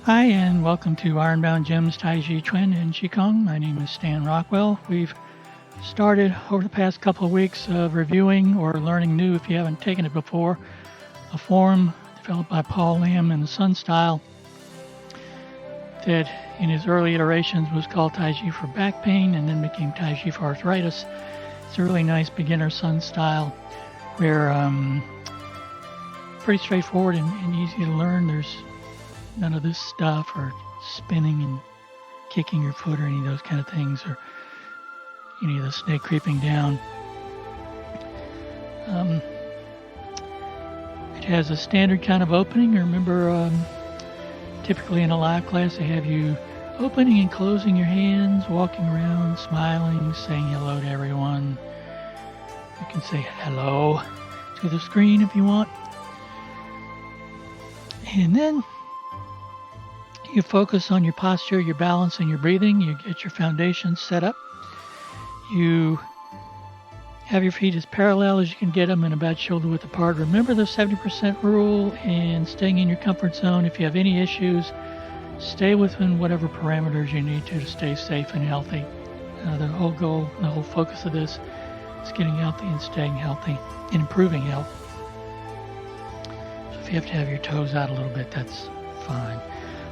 Hi, and welcome to Ironbound Gems, Tai Chi Chuan, and Qigong. My name is Stan Rockwell. We've started over the past couple of weeks of reviewing or learning new, if you haven't taken it before, a form developed by Paul Lam in the Sun style that in his early iterations was called Tai Chi for back pain and then became Tai Chi for arthritis. It's a really nice beginner Sun style where pretty straightforward and easy to learn. There's none of this stuff or spinning and kicking your foot or any of those kind of things or any of the snake creeping down. It has a standard kind of opening. Remember, typically in a live class they have you opening and closing your hands, walking around, smiling, saying hello to everyone. You can say hello to the screen if you want. And then you focus on your posture, your balance, and your breathing. You get your foundation set up. You have your feet as parallel as you can get them and about shoulder width apart. Remember the 70% rule and staying in your comfort zone. If you have any issues, stay within whatever parameters you need to stay safe and healthy. The whole goal, the whole focus of this is getting healthy and staying healthy and improving health. So if you have to have your toes out a little bit, that's fine.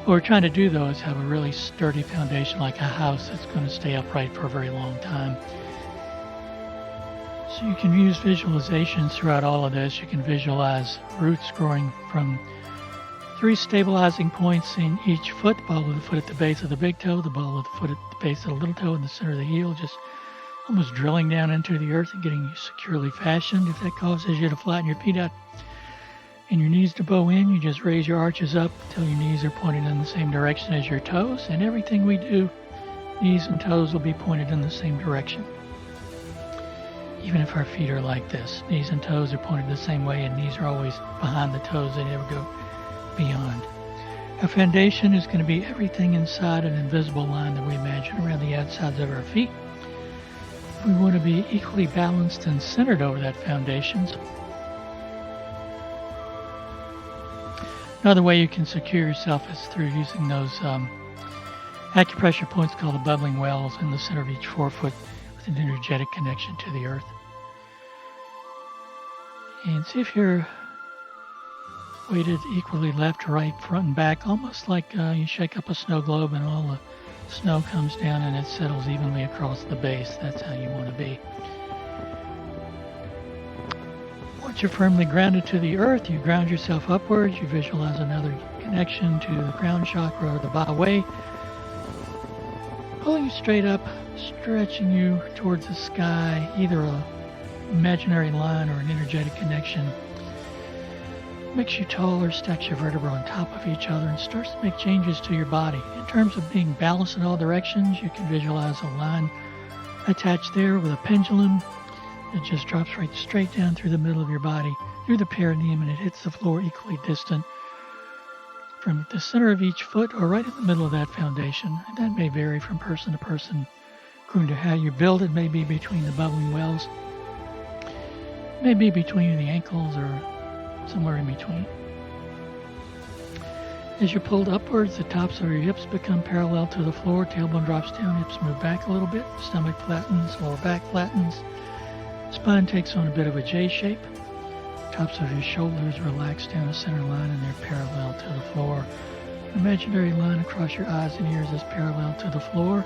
What we're trying to do, though, is have a really sturdy foundation like a house that's going to stay upright for a very long time. So you can use visualizations throughout all of this. You can visualize roots growing from 3 stabilizing points in each foot: the ball of the foot at the base of the big toe, the ball of the foot at the base of the little toe, and the center of the heel, just almost drilling down into the earth and getting you securely fashioned. If that causes you to flatten your feet out and your knees to bow in, you just raise your arches up until your knees are pointed in the same direction as your toes, and everything we do, knees and toes will be pointed in the same direction. Even if our feet are like this, knees and toes are pointed the same way, and knees are always behind the toes. They never go beyond. Our foundation is going to be everything inside an invisible line that we imagine around the outsides of our feet. We want to be equally balanced and centered over that foundation. Another way you can secure yourself is through using those acupressure points called the bubbling wells in the center of each forefoot with an energetic connection to the earth. And see if you're weighted equally left to right, front and back, almost like you shake up a snow globe and all the snow comes down and it settles evenly across the base. That's how you want to be. Once you're firmly grounded to the earth, you ground yourself upwards. You visualize another connection to the crown chakra or the Ba Wei, pulling you straight up, stretching you towards the sky, either an imaginary line or an energetic connection. Makes you taller, stacks your vertebrae on top of each other, and starts to make changes to your body. In terms of being balanced in all directions, you can visualize a line attached there with a pendulum. It just drops right straight down through the middle of your body, through the perineum, and it hits the floor equally distant from the center of each foot or right in the middle of that foundation. And that may vary from person to person, according to how you build it. May be between the bubbling wells, may be between the ankles or somewhere in between. As you're pulled upwards, the tops of your hips become parallel to the floor, tailbone drops down, hips move back a little bit, stomach flattens, lower back flattens. Spine takes on a bit of a J shape. Tops of your shoulders relax down a center line and they're parallel to the floor. An imaginary line across your eyes and ears is parallel to the floor.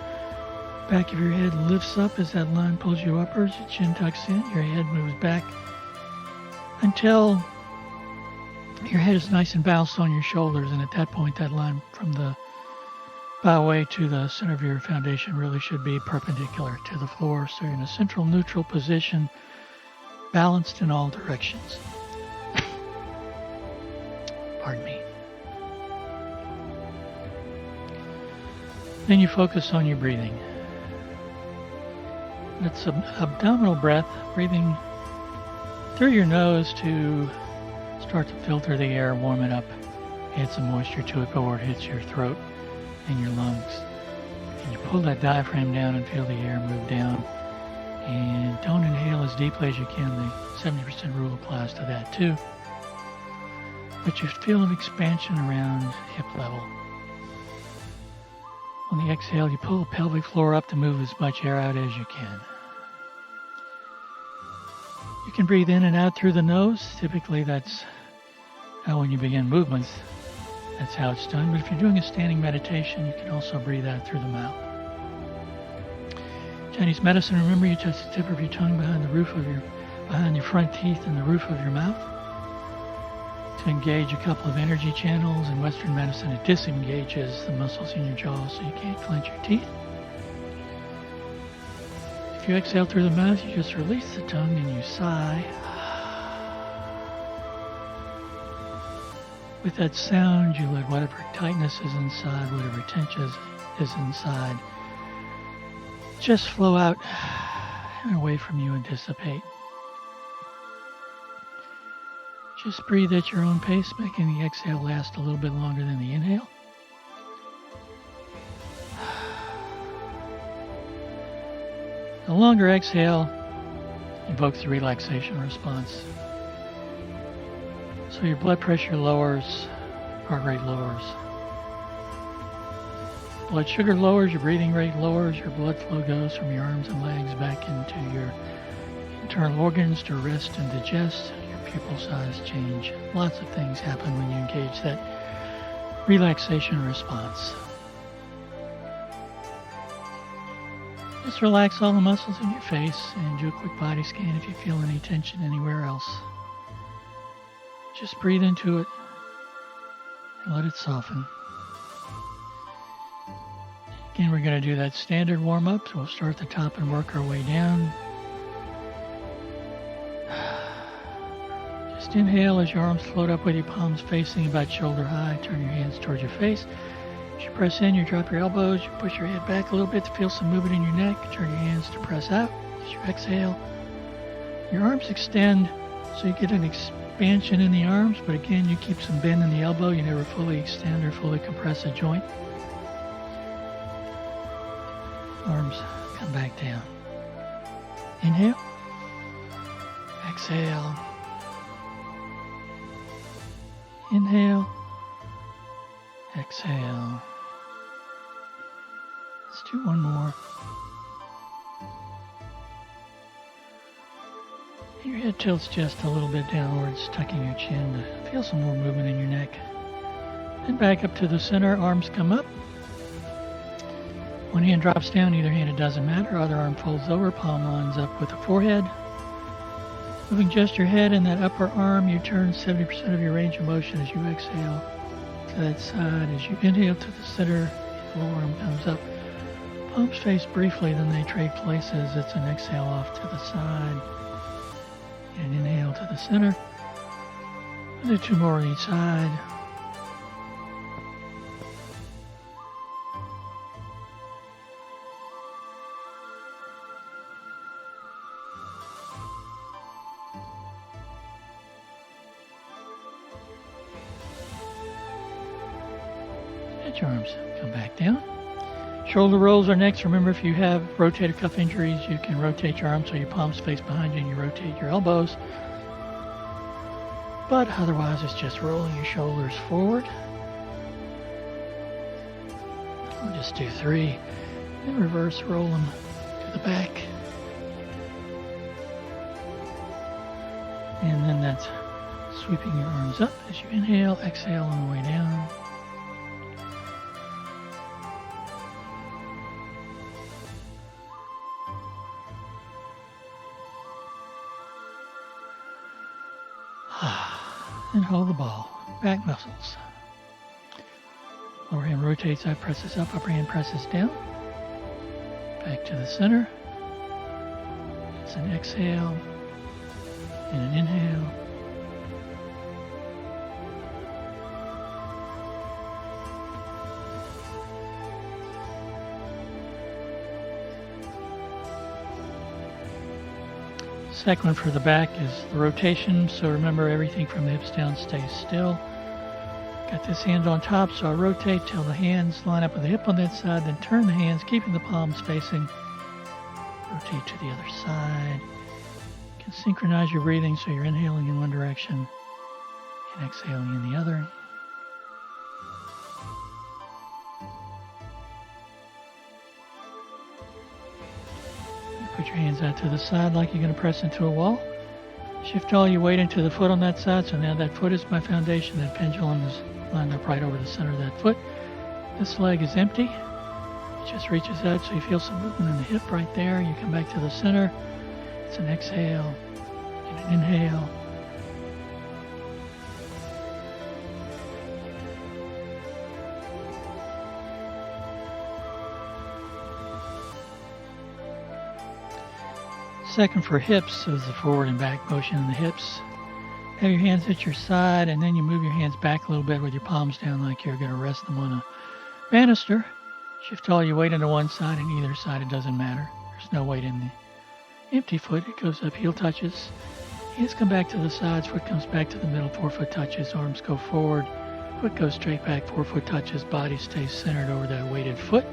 Back of your head lifts up as that line pulls you upwards. Your chin tucks in, your head moves back until your head is nice and balanced on your shoulders, and at that point that line from the Ba Wei to the center of your foundation really should be perpendicular to the floor, so you're in a central neutral position, balanced in all directions. Pardon me. Then you focus on your breathing. It's an abdominal breath, breathing through your nose to start to filter the air, warm it up, add some moisture to it before it hits your throat and your lungs. And you pull that diaphragm down and feel the air move down. And don't inhale as deeply as you can. The 70% rule applies to that too. But you feel an expansion around hip level. On the exhale, you pull the pelvic floor up to move as much air out as you can. You can breathe in and out through the nose. Typically, that's how when you begin movements, that's how it's done. But if you're doing a standing meditation, you can also breathe out through the mouth. Chinese medicine, remember you touch the tip of your tongue behind your front teeth and the roof of your mouth to engage a couple of energy channels. In Western medicine, it disengages the muscles in your jaw so you can't clench your teeth. If you exhale through the mouth, you just release the tongue and you sigh. With that sound, you let whatever tightness is inside, whatever tension is inside, just flow out and away from you and dissipate. Just breathe at your own pace, making the exhale last a little bit longer than the inhale. The longer exhale invokes the relaxation response. So your blood pressure lowers, heart rate lowers. Blood sugar lowers, your breathing rate lowers, your blood flow goes from your arms and legs back into your internal organs to rest and digest. Your pupil size change. Lots of things happen when you engage that relaxation response. Just relax all the muscles in your face and do a quick body scan if you feel any tension anywhere else. Just breathe into it and let it soften. Again, we're going to do that standard warm-up. So we'll start at the top and work our way down. Just inhale as your arms float up with your palms facing about shoulder high. Turn your hands towards your face. As you press in, you drop your elbows. You push your head back a little bit to feel some movement in your neck. Turn your hands to press out. As you exhale, your arms extend so you get an expansion in the arms, but again, you keep some bend in the elbow. You never fully extend or fully compress a joint. Arms come back down. Inhale. Exhale. Inhale. Exhale. Let's do one more. Your head tilts just a little bit downwards, tucking your chin to feel some more movement in your neck. Then back up to the center, arms come up. One hand drops down, either hand it doesn't matter. Other arm folds over, palm lines up with the forehead. Moving just your head and that upper arm, you turn 70% of your range of motion as you exhale to that side. As you inhale to the center, your lower arm comes up. Palms face briefly, then they trade places. It's an exhale off to the side. And inhale to the center. And do two more on each side. Let your arms come back down. Shoulder rolls are next. Remember, if you have rotator cuff injuries, you can rotate your arms so your palms face behind you and you rotate your elbows. But otherwise, it's just rolling your shoulders forward. I'll just do 3. Then reverse roll them to the back. And then that's sweeping your arms up as you inhale, exhale on the way down. And hold the ball. Back muscles. Lower hand rotates out, presses up, upper hand presses down. Back to the center. It's an exhale and an inhale. Second one for the back is the rotation. So remember, everything from the hips down stays still. Got this hand on top, so I rotate till the hands line up with the hip on that side, then turn the hands, keeping the palms facing. Rotate to the other side. You can synchronize your breathing so you're inhaling in one direction and exhaling in the other. Put your hands out to the side like you're going to press into a wall. Shift all your weight into the foot on that side. So now that foot is my foundation. That pendulum is lined up right over the center of that foot. This leg is empty. It just reaches out so you feel some movement in the hip right there. You come back to the center. It's an exhale and an inhale. Second for hips is the forward and back motion in the hips. Have your hands at your side, and then you move your hands back a little bit with your palms down like you're going to rest them on a banister. Shift all your weight into one side and either side, it doesn't matter. There's no weight in the empty foot. It goes up, heel touches. Hands come back to the sides, foot comes back to the middle, forefoot touches, arms go forward, foot goes straight back, forefoot touches, body stays centered over that weighted foot.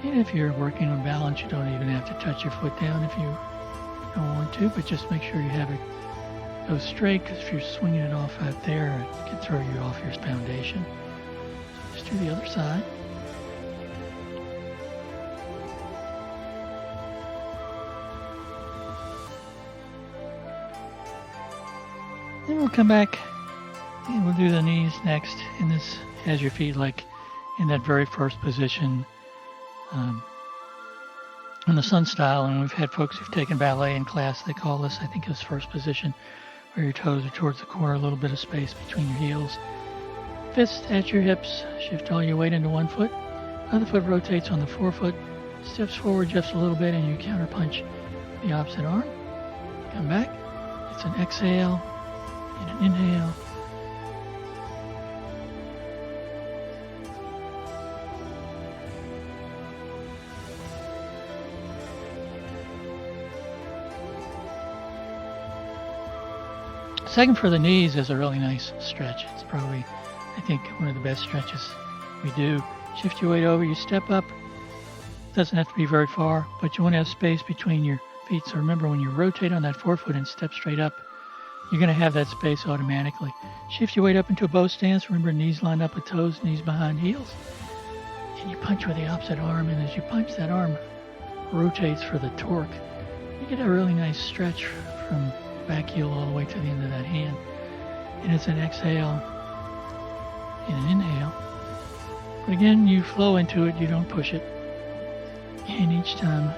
And if you're working on balance, you don't even have to touch your foot down if you don't want to, but just make sure you have it go straight, because if you're swinging it off out there, it can throw you off your foundation. So just do the other side. Then we'll come back and we'll do the knees next. And this has your feet like in that very first position in the sun style. And we've had folks who've taken ballet in class, they call this, I think, this first position, where your toes are towards the corner, a little bit of space between your heels. Fist at your hips, shift all your weight into one foot. Other foot rotates on the forefoot, steps forward just a little bit, and you counter punch the opposite arm. Come back. It's an exhale and an inhale. Second for the knees is a really nice stretch. It's probably, I think, one of the best stretches we do. Shift your weight over, you step up. Doesn't have to be very far, but you want to have space between your feet. So remember, when you rotate on that forefoot and step straight up, you're going to have that space automatically. Shift your weight up into a bow stance. Remember, knees lined up with toes, knees behind heels. And you punch with the opposite arm, and as you punch, that arm rotates for the torque. You get a really nice stretch from back heel all the way to the end of that hand. And it's an exhale and an inhale. But again, you flow into it, you don't push it. And each time,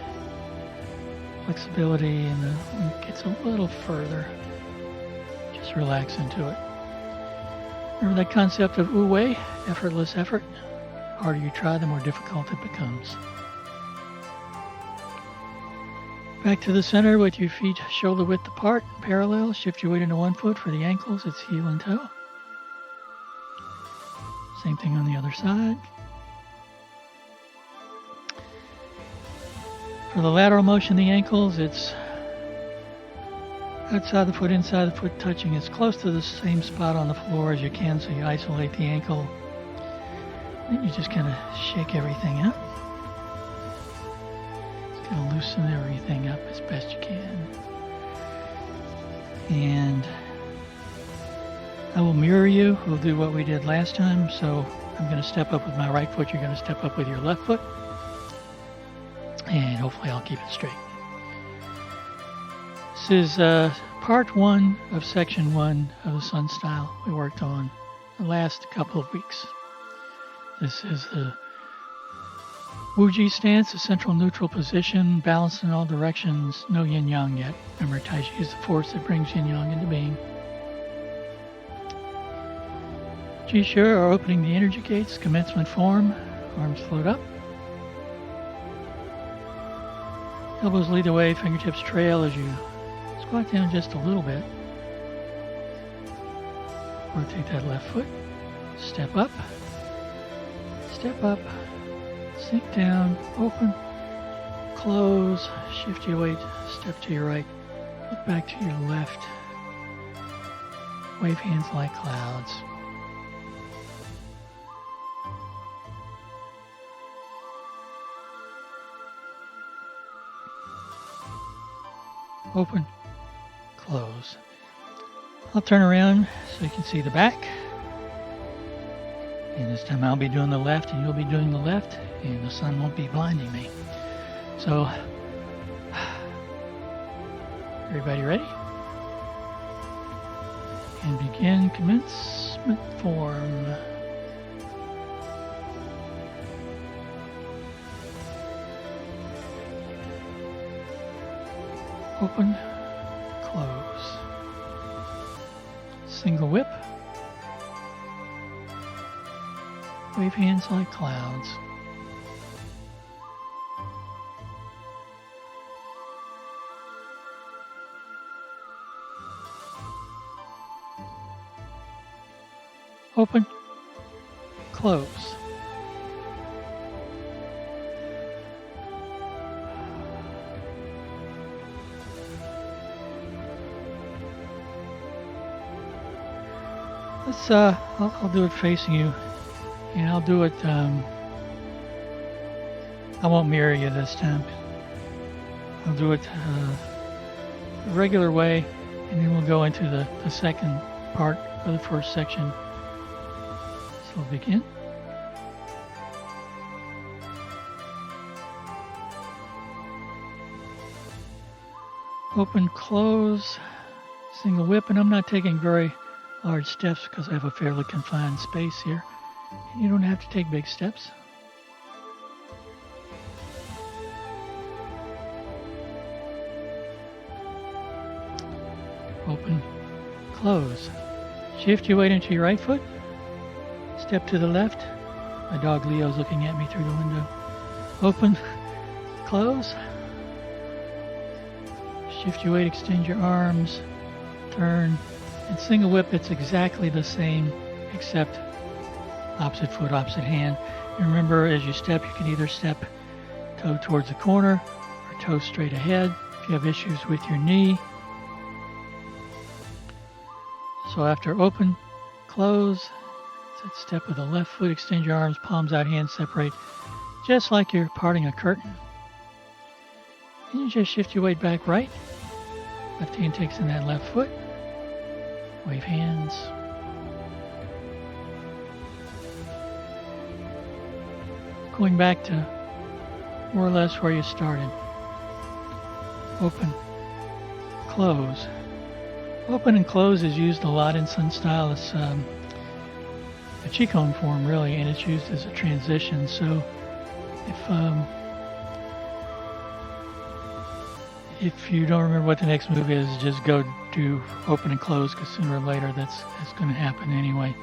flexibility and the length gets a little further. Just relax into it. Remember that concept of wu-wei, effortless effort. The harder you try, the more difficult it becomes. Back to the center with your feet shoulder width apart, parallel. Shift your weight into one foot for the ankles. It's heel and toe. Same thing on the other side. For the lateral motion, the ankles, it's outside the foot, inside the foot, touching as close to the same spot on the floor as you can, so you isolate the ankle. Then you just kind of shake everything up. Kind of loosen everything up as best you can. And I will mirror you. We'll do what we did last time. So I'm going to step up with my right foot. You're going to step up with your left foot. And hopefully I'll keep it straight. This is part one of section one of the sun style we worked on the last couple of weeks. This is the Wu-Ji stance, a central neutral position, balanced in all directions, no yin-yang yet. Remember, Tai Chi is the force that brings yin-yang into being. Ji-Shi, or opening the energy gates, commencement form, arms float up. Elbows lead the way, fingertips trail as you squat down just a little bit. Rotate that left foot, step up, sink down, open, close, shift your weight, step to your right, look back to your left, wave hands like clouds. Open, close. I'll turn around so you can see the back. And this time I'll be doing the left and you'll be doing the left, and the sun won't be blinding me. So Everybody ready? And begin commencement form. Open, close. Single whip. Wave hands like clouds. Open, close. Let's I'll do it facing you, and I'll do it I won't mirror you this time. I'll do it the regular way, and then we'll go into the second part of the first section. So we'll begin. Open, close, single whip, and I'm not taking very large steps because I have a fairly confined space here. And you don't have to take big steps. Open, close. Shift your weight into your right foot. Step to the left. My dog Leo's looking at me through the window. Open, close. Shift your weight, extend your arms, turn, and single whip. It's exactly the same except opposite foot, opposite hand. And remember, as you step, you can either step toe towards the corner or toe straight ahead if you have issues with your knee. So after open, close, step with the left foot, extend your arms, palms out, hands separate, just like you're parting a curtain. And you just shift your weight back right. Left hand takes in that left foot. Wave hands. Going back to more or less where you started. Open, close. Open and close is used a lot in Sun style. It's a Qigong form really, and it's used as a transition. So if you don't remember what the next move is, just go do open and close, because sooner or later that's going to happen anyway.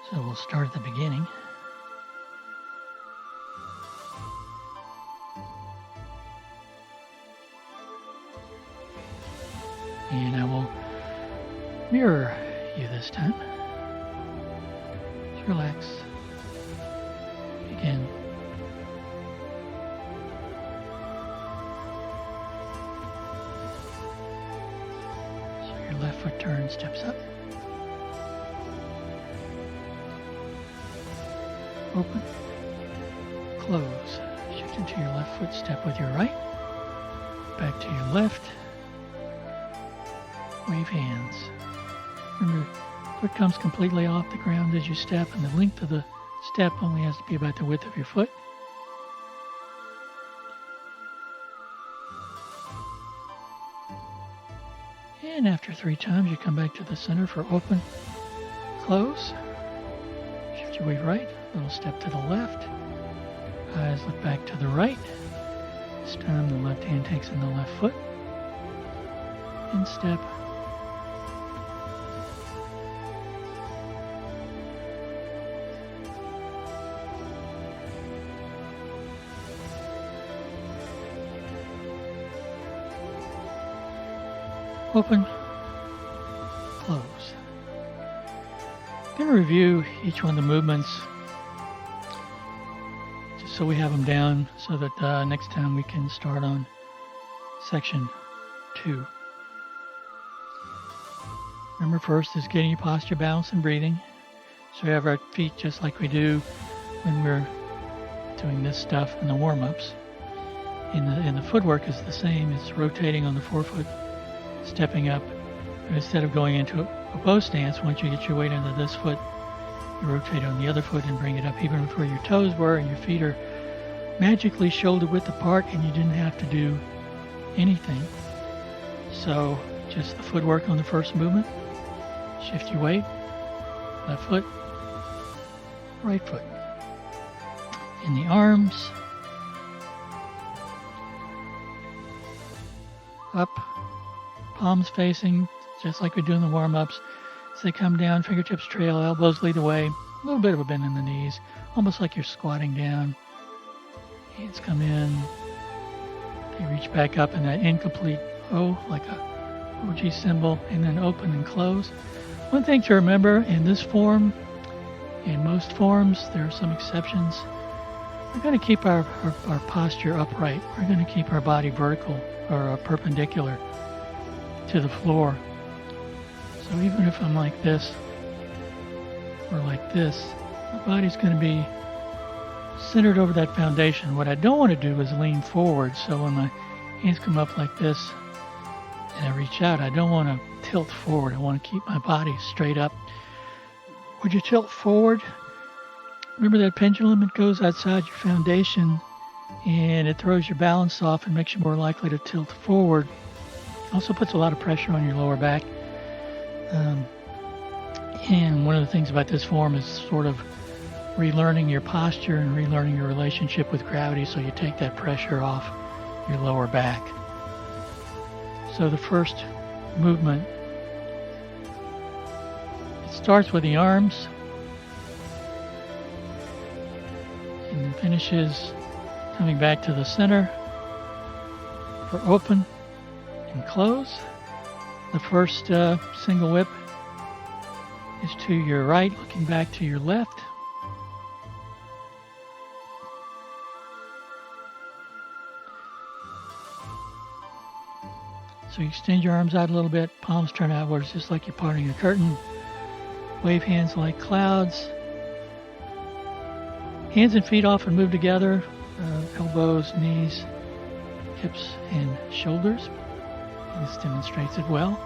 So we'll start at the beginning. And I will mirror you this time. Just relax. Begin. So your left foot turns, steps up. Open. Close. Shift into your left foot, step with your right. Back to your left. Wave hands. Remember, foot comes completely off the ground as you step, and the length of the step only has to be about the width of your foot. And after 3 times, you come back to the center for open, close. Shift your weight right, little step to the left. Eyes look back to the right. This time the left hand takes in the left foot. And step. Open, close. I'm going to review each one of the movements just so we have them down, so that next time we can start on section 2. Remember, first is getting your posture, balance, and breathing. So we have our feet just like we do when we're doing this stuff in the warm-ups. And the footwork is the same. It's rotating on the forefoot, stepping up. But instead of going into a bow stance, once you get your weight into this foot, you rotate on the other foot and bring it up even where your toes were, and your feet are magically shoulder width apart and you didn't have to do anything. So just the footwork on the first movement. Shift your weight, left foot, right foot. In the arms, up, palms facing, just like we do in the warm-ups. As they come down, fingertips trail, elbows lead the way. A little bit of a bend in the knees, almost like you're squatting down. Hands come in. They reach back up in that incomplete O, like a OG symbol, and then open and close. One thing to remember in this form, in most forms, there are some exceptions. We're going to keep our posture upright. We're going to keep our body vertical or perpendicular to the floor. So even if I'm like this or like this, my body's going to be centered over that foundation. What I don't want to do is lean forward. So when my hands come up like this and I reach out, I don't want to tilt forward. I want to keep my body straight up. Would you tilt forward? Remember that pendulum? It goes outside your foundation and it throws your balance off and makes you more likely to tilt forward. Also puts a lot of pressure on your lower back. And one of the things about this form is sort of relearning your posture and relearning your relationship with gravity, so you take that pressure off your lower back. So the first movement, it starts with the arms and then finishes coming back to the center for open and close. The first single whip is to your right, looking back to your left. So you extend your arms out a little bit, palms turn outwards just like you're parting a curtain. Wave hands like clouds. Hands and feet often move together, elbows, knees, hips, and shoulders. And this demonstrates it well.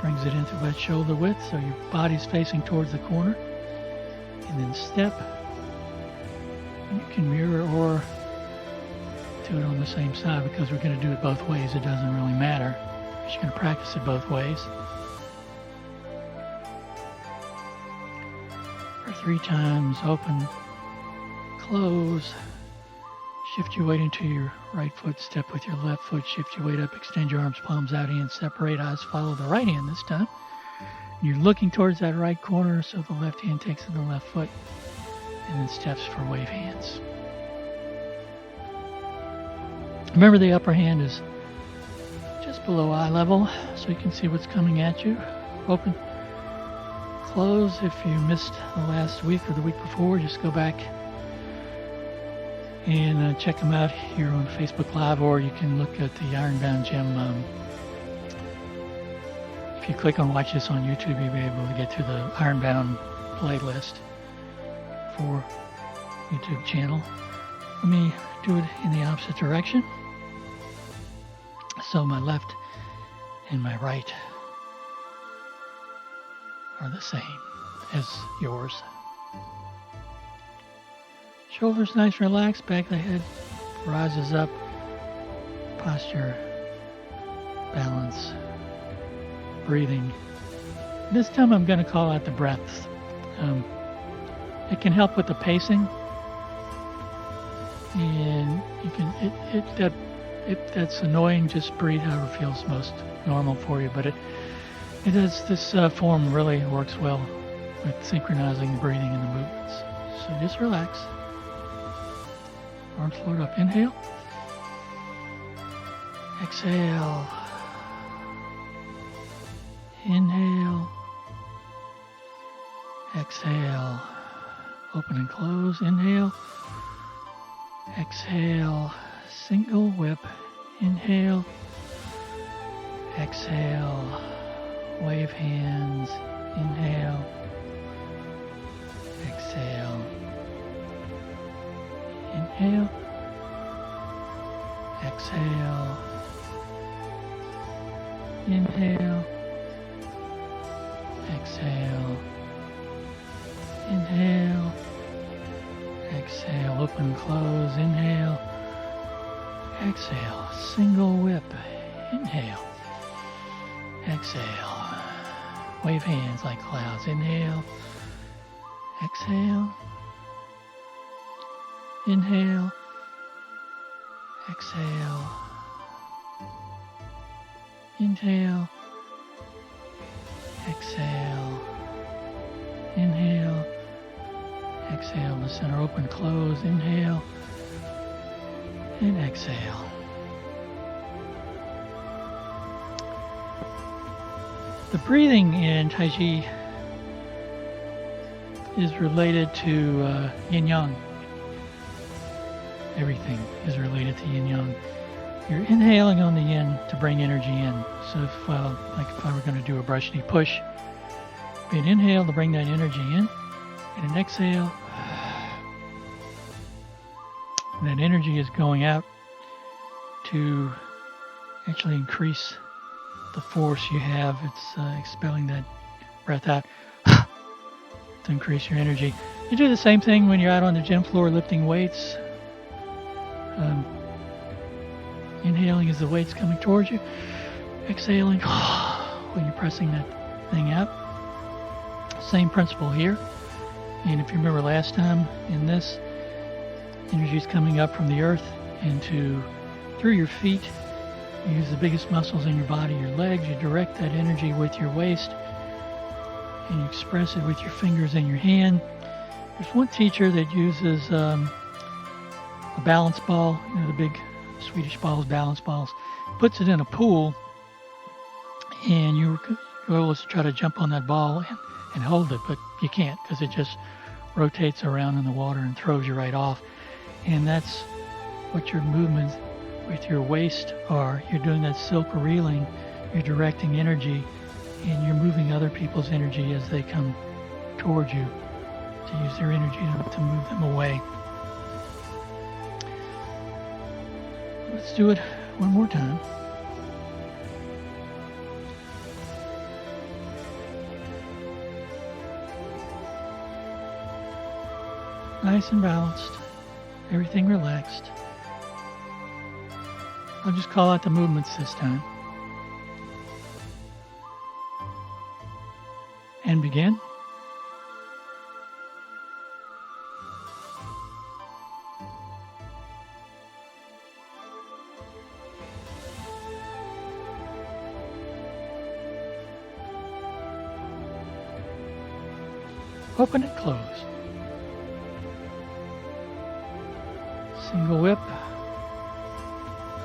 Brings it into about shoulder width, so your body's facing towards the corner. And then step. And you can mirror or do it on the same side, because we're going to do it both ways. It doesn't really matter. We're just going to practice it both ways. For 3 times, open, close. Shift your weight into your right foot, step with your left foot, shift your weight up, extend your arms, palms out, hands separate, eyes follow the right hand this time. You're looking towards that right corner, so the left hand takes in the left foot, and then steps for wave hands. Remember, the upper hand is just below eye level, so you can see what's coming at you. Open, close. If you missed the last week or the week before, just go back and check them out here on Facebook Live, or you can look at the Ironbound Gym. If you click on Watch This on YouTube, you'll be able to get to the Ironbound playlist for YouTube channel. Let me do it in the opposite direction. So my left and my right are the same as yours. Shoulders nice, relaxed, back of the head rises up, posture, balance, breathing. This time I'm going to call out the breaths. It can help with the pacing, and you can, if that's annoying, just breathe however feels most normal for you, but it does, this form really works well with synchronizing the breathing and the movements. So just relax. Arms float up. Inhale. Exhale. Inhale. Exhale. Open and close. Inhale. Exhale. Single whip. Inhale. Exhale. Wave hands. Inhale. Exhale. Inhale. Exhale. Inhale. Exhale. Inhale. Exhale, open, close, inhale. Exhale, single whip. Inhale. Exhale. Wave hands like clouds. Inhale. Exhale. Inhale. Exhale. Inhale. Exhale. Inhale. Exhale. The center open, close. Inhale. And exhale. The breathing in Tai Chi is related to yin yang. Everything is related to yin yang. You're inhaling on the yin to bring energy in. So if I were going to do a brush knee push, be an inhale to bring that energy in, and an exhale. And that energy is going out to actually increase the force you have. It's expelling that breath out to increase your energy. You do the same thing when you're out on the gym floor lifting weights. Inhaling as the weight's coming towards you. Exhaling when you're pressing that thing out. Same principle here. And if you remember last time in this, energy is coming up from the earth through your feet. You use the biggest muscles in your body, your legs. You direct that energy with your waist, and you express it with your fingers and your hand. There's one teacher that uses a balance ball, the big Swedish balls, balance balls, puts it in a pool, and your goal is to try to jump on that ball and hold it, but you can't because it just rotates around in the water and throws you right off. And that's what your movements with your waist are. You're doing that silk reeling, you're directing energy, and you're moving other people's energy as they come towards you to use their energy to move them away. Let's do it one more time. Nice and balanced, everything relaxed. I'll just call out the movements this time. And begin. Open and close. Single whip.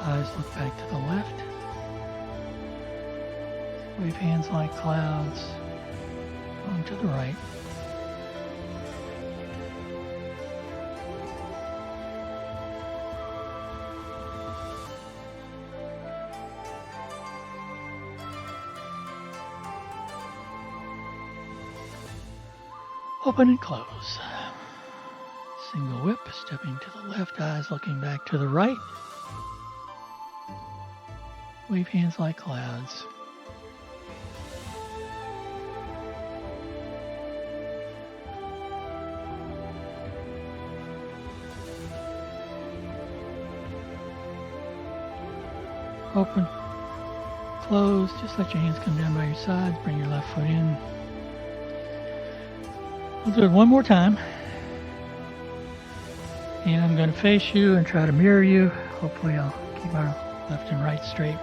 Eyes look back to the left. Wave hands like clouds. On to the right. Open and close. Single whip, stepping to the left, eyes looking back to the right. Wave hands like clouds. Open, close, just let your hands come down by your sides, bring your left foot in. We'll do it one more time. And I'm going to face you and try to mirror you. Hopefully I'll keep our left and right straight.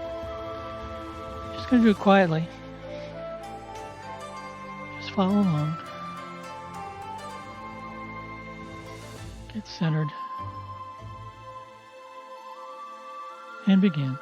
Just going to do it quietly. Just follow along. Get centered. And begin.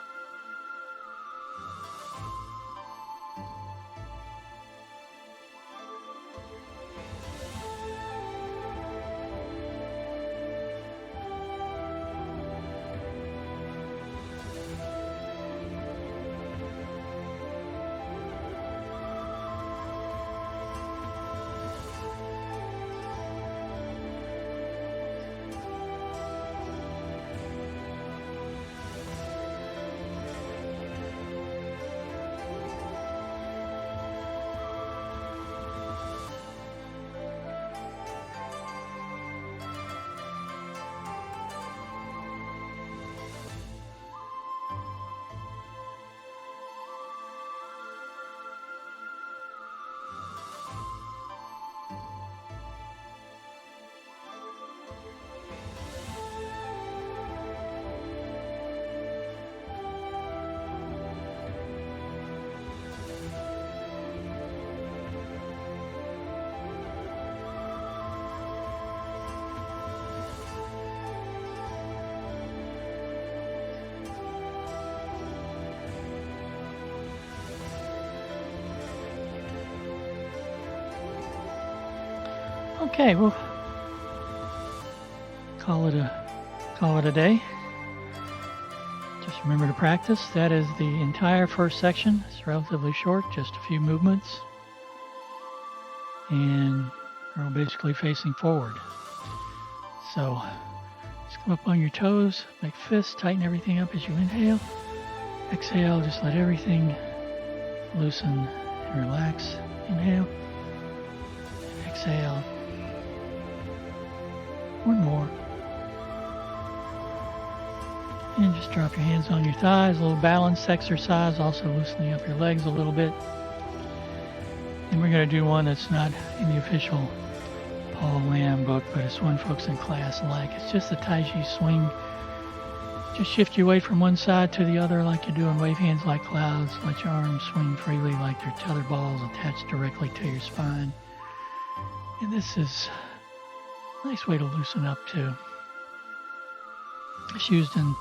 Okay, we'll call it a day. Just remember to practice. That is the entire first section. It's relatively short, just a few movements. And we're all basically facing forward. So just come up on your toes, make fists, tighten everything up as you inhale. Exhale, just let everything loosen and relax. Inhale. Exhale. One more. And just drop your hands on your thighs, a little balance exercise, also loosening up your legs a little bit. And we're going to do one that's not in the official Paul Lamb book, but it's one folks in class like. It's just a Tai Chi swing. Just shift your weight from one side to the other like you do in wave hands like clouds. Let your arms swing freely like they're tether balls attached directly to your spine. And this is a nice way to loosen up too. It's used in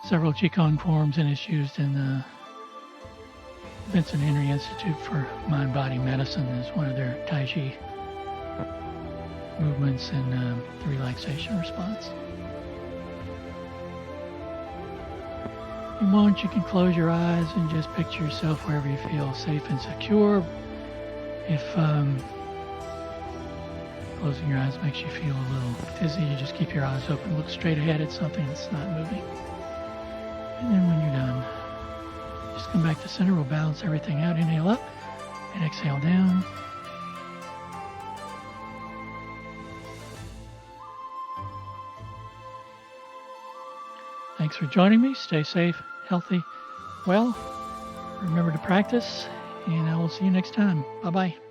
several Qigong forms, and it's used in the Vincent Henry Institute for Mind-Body Medicine as one of their Tai Chi movements and the relaxation response. If you want, you can close your eyes and just picture yourself wherever you feel safe and secure. If closing your eyes makes you feel a little dizzy, you just keep your eyes open, look straight ahead at something that's not moving. And then when you're done, just come back to center. We'll balance everything out. Inhale up and exhale down. Thanks for joining me. Stay safe, healthy, well. Remember to practice, and I will see you next time. Bye-bye.